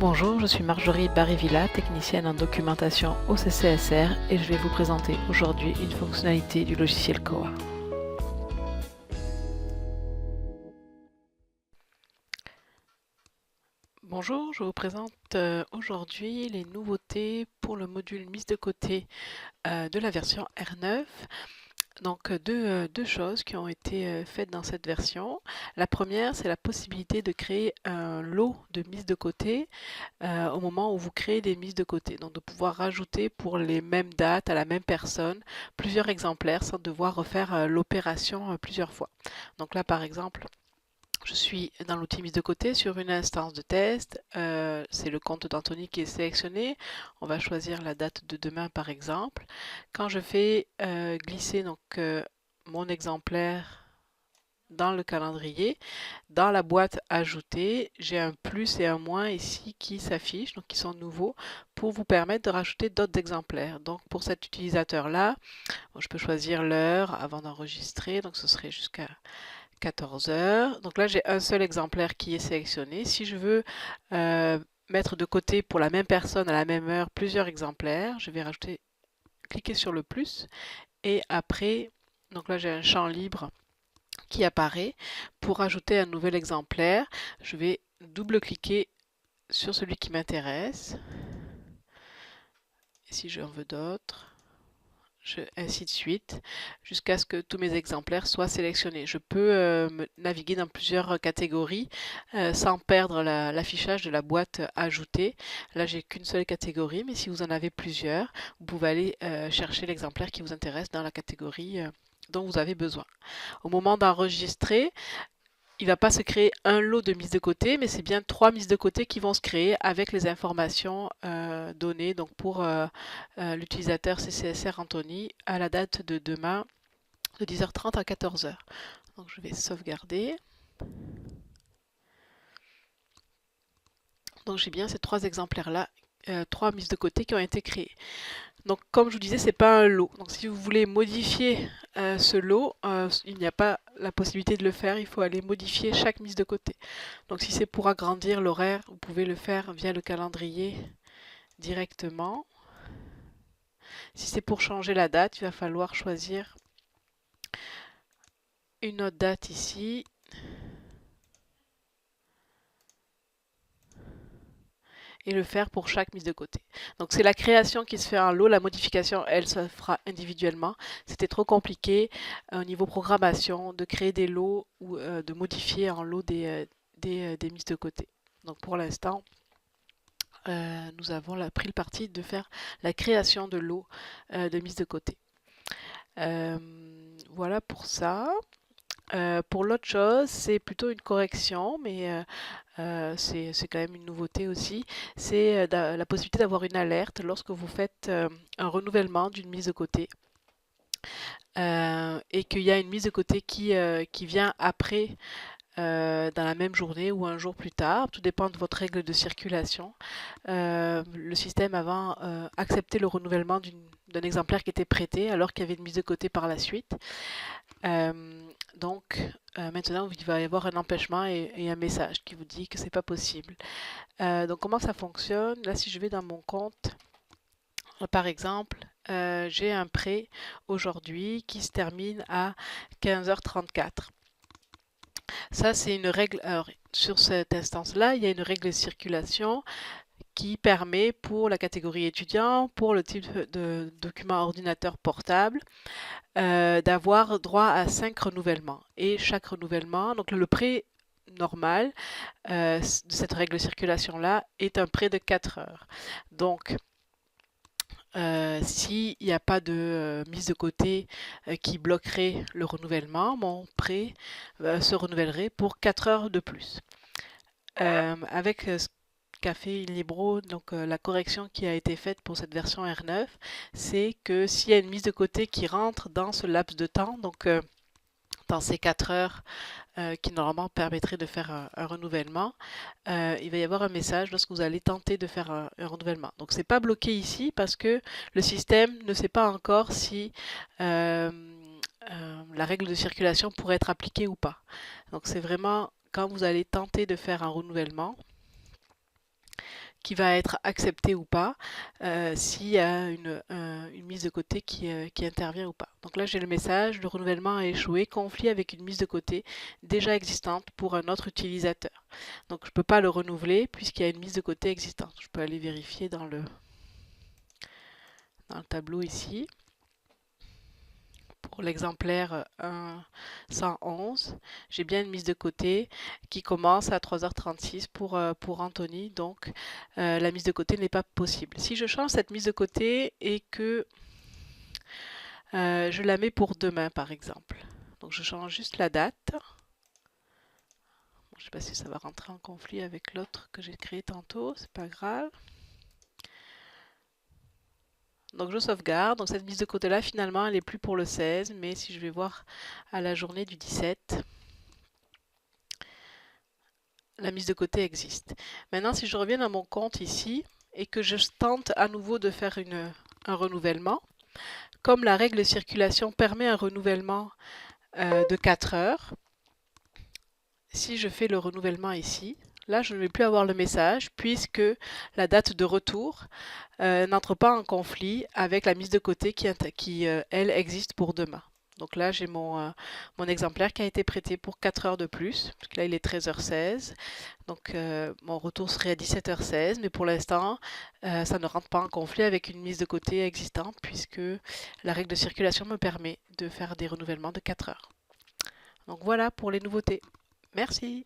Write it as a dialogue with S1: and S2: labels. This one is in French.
S1: Bonjour, je suis Marjorie Barrivilla, technicienne en documentation au CCSR et je vais vous présenter aujourd'hui une fonctionnalité du logiciel Koa. Bonjour, je vous présente aujourd'hui les nouveautés pour le module mise de côté de la version R9. Donc deux choses qui ont été faites dans cette version. La première, c'est la possibilité de créer un lot de mise de côté au moment où vous créez des mises de côté. Donc de pouvoir rajouter pour les mêmes dates à la même personne plusieurs exemplaires sans devoir refaire l'opération plusieurs fois. Donc là par exemple, je suis dans l'outil mise de côté sur une instance de test. C'est le compte d'Anthony qui est sélectionné. On va choisir la date de demain par exemple. Quand je fais glisser mon exemplaire dans le calendrier, dans la boîte ajoutée, j'ai un plus et un moins ici qui s'affichent, donc qui sont nouveaux, pour vous permettre de rajouter d'autres exemplaires. Donc pour cet utilisateur-là, je peux choisir l'heure avant d'enregistrer, donc ce serait jusqu'à 14 heures. Donc là, j'ai un seul exemplaire qui est sélectionné. Si je veux mettre de côté pour la même personne à la même heure plusieurs exemplaires, je vais cliquer sur le plus et après, donc là j'ai un champ libre qui apparaît. Pour ajouter un nouvel exemplaire, je vais double-cliquer sur celui qui m'intéresse. Et si j'en veux d'autres, ainsi de suite, jusqu'à ce que tous mes exemplaires soient sélectionnés. Je peux naviguer dans plusieurs catégories sans perdre l'affichage de la boîte ajoutée. Là, j'ai qu'une seule catégorie, mais si vous en avez plusieurs, vous pouvez aller chercher l'exemplaire qui vous intéresse dans la catégorie dont vous avez besoin. Au moment d'enregistrer, il ne va pas se créer un lot de mises de côté, mais c'est bien 3 mises de côté qui vont se créer avec les informations données donc pour l'utilisateur CCSR Anthony à la date de demain de 10h30 à 14h. Donc je vais sauvegarder. Donc j'ai bien ces 3 exemplaires-là, 3 mises de côté qui ont été créées. Donc comme je vous disais, c'est pas un lot. Donc si vous voulez modifier ce lot, il n'y a pas la possibilité de le faire. Il faut aller modifier chaque mise de côté. Donc si c'est pour agrandir l'horaire, vous pouvez le faire via le calendrier directement. Si c'est pour changer la date, il va falloir choisir une autre date ici. Et le faire pour chaque mise de côté. Donc c'est la création qui se fait en lot, la modification, elle, se fera individuellement. C'était trop compliqué au niveau programmation de créer des lots ou de modifier en lot des mises de côté. Donc pour l'instant, nous avons pris le parti de faire la création de lots de mises de côté. Voilà pour ça. Pour l'autre chose, c'est plutôt une correction, mais c'est quand même une nouveauté aussi. C'est la possibilité d'avoir une alerte lorsque vous faites un renouvellement d'une mise de côté et qu'il y a une mise de côté qui vient après dans la même journée ou un jour plus tard. Tout dépend de votre règle de circulation. Le système avant acceptait le renouvellement d'un exemplaire qui était prêté alors qu'il y avait une mise de côté par la suite. Maintenant, il va y avoir un empêchement et un message qui vous dit que c'est pas possible. Donc, comment ça fonctionne? Là, si je vais dans mon compte, par exemple, j'ai un prêt aujourd'hui qui se termine à 15h34. Ça, c'est une règle. Alors, sur cette instance-là, il y a une règle de circulation qui permet pour la catégorie étudiant, pour le type de document ordinateur portable, d'avoir droit à 5 renouvellements. Et chaque renouvellement, donc le prêt normal de cette règle de circulation-là est un prêt de 4 heures. Donc, s'il n'y a pas de mise de côté qui bloquerait le renouvellement, mon prêt se renouvellerait pour 4 heures de plus. Avec ce qu'a fait Libro, donc la correction qui a été faite pour cette version R9, c'est que s'il y a une mise de côté qui rentre dans ce laps de temps, donc dans ces 4 heures qui normalement permettraient de faire un renouvellement, il va y avoir un message lorsque vous allez tenter de faire un renouvellement. Donc c'est pas bloqué ici parce que le système ne sait pas encore si la règle de circulation pourrait être appliquée ou pas. Donc c'est vraiment quand vous allez tenter de faire un renouvellement qui va être accepté ou pas, s'il y a une mise de côté qui intervient ou pas. Donc là, j'ai le message, le renouvellement a échoué, conflit avec une mise de côté déjà existante pour un autre utilisateur. Donc je ne peux pas le renouveler puisqu'il y a une mise de côté existante. Je peux aller vérifier dans le tableau ici. Pour l'exemplaire 111, j'ai bien une mise de côté qui commence à 3h36 pour Anthony, donc la mise de côté n'est pas possible. Si je change cette mise de côté et que je la mets pour demain par exemple, donc je change juste la date. Bon, je ne sais pas si ça va rentrer en conflit avec l'autre que j'ai créé tantôt, c'est pas grave. Donc je sauvegarde, donc cette mise de côté là finalement elle n'est plus pour le 16, mais si je vais voir à la journée du 17, la mise de côté existe. Maintenant, si je reviens à mon compte ici et que je tente à nouveau de faire un renouvellement, comme la règle de circulation permet un renouvellement de 4 heures, si je fais le renouvellement ici, là je ne vais plus avoir le message puisque la date de retour n'entre pas en conflit avec la mise de côté qui elle, existe pour demain. Donc là, j'ai mon exemplaire qui a été prêté pour 4 heures de plus, parce que là, il est 13h16. Donc, mon retour serait à 17h16, mais pour l'instant, ça ne rentre pas en conflit avec une mise de côté existante, puisque la règle de circulation me permet de faire des renouvellements de 4 heures. Donc voilà pour les nouveautés. Merci.